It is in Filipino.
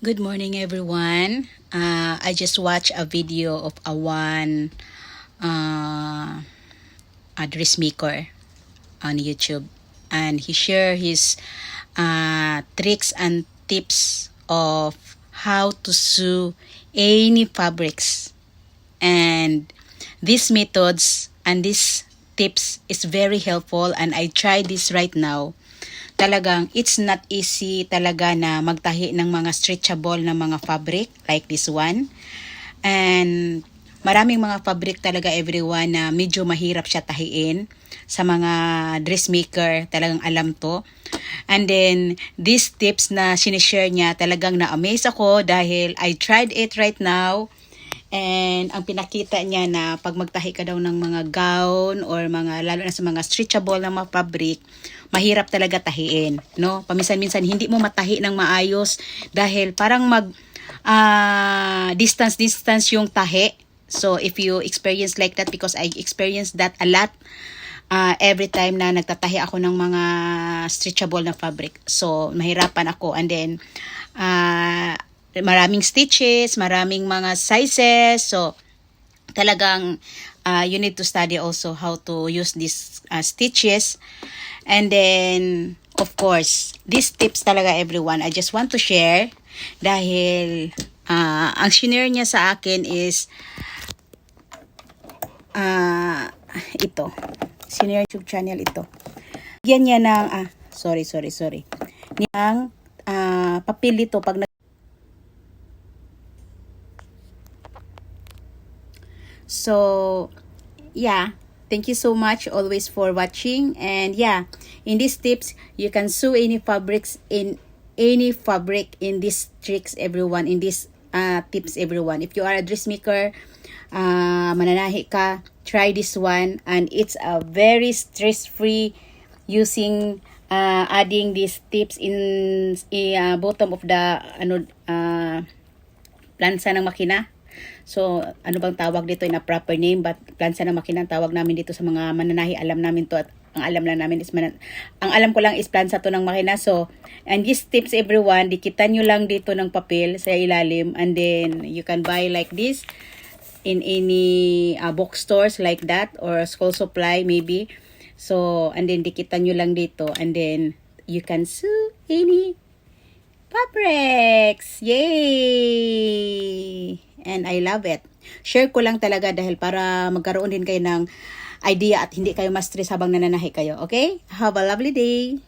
Good morning, everyone. I just watched a video of a dressmaker on YouTube, and he shared his tricks and tips of how to sew any fabrics. And these methods and these tips is very helpful, and I tried this right now. Talagang it's not easy talaga na magtahi ng mga stretchable na mga fabric like this one. And maraming mga fabric talaga, everyone, na medyo mahirap siya tahiin. Sa mga dressmaker, talagang alam to. And then, these tips na sinishare niya, talagang na-amaze ako dahil I tried it right now. And ang pinakita niya na pag magtahi ka daw ng mga gown or mga, lalo na sa mga stretchable na mga fabric, mahirap talaga tahiin, no? Paminsan-minsan hindi mo matahi ng maayos dahil parang distance yung tahi. So if you experience like that, because I experienced that a lot every time na nagtatahi ako ng mga stretchable na fabric. So mahirapan ako, and then maraming stitches, maraming mga sizes. So talagang you need to study also how to use these stitches. And then of course, these tips talaga, everyone, I just want to share dahil ang shinare niya sa akin is ito. Shinare YouTube channel ito. Yan niya ng sorry. Niyang papel dito pag So, yeah, thank you so much always for watching. And yeah, in these tips, you can sew any fabrics in any fabric in these tricks, everyone, in these tips, everyone. If you are a dressmaker, mananahi ka, try this one. And it's a very stress-free using adding these tips in bottom of the plansa ng makina. So, ano bang tawag dito in a proper name, but plansa ng makina ang tawag namin dito sa mga mananahi. Alam namin to, at ang alam lang namin is ang alam ko lang is plansa to ng makina. So, and these tips, everyone, dikitan nyo lang dito ng papel sa ilalim, and then you can buy like this in any bookstores like that, or school supply maybe. So, and then dikitan nyo lang dito, and then you can sew any fabrics. Yay! And I love it. Share ko lang talaga dahil para magkaroon din kayo ng idea at hindi kayo ma-stress habang nananahi kayo. Okay? Have a lovely day!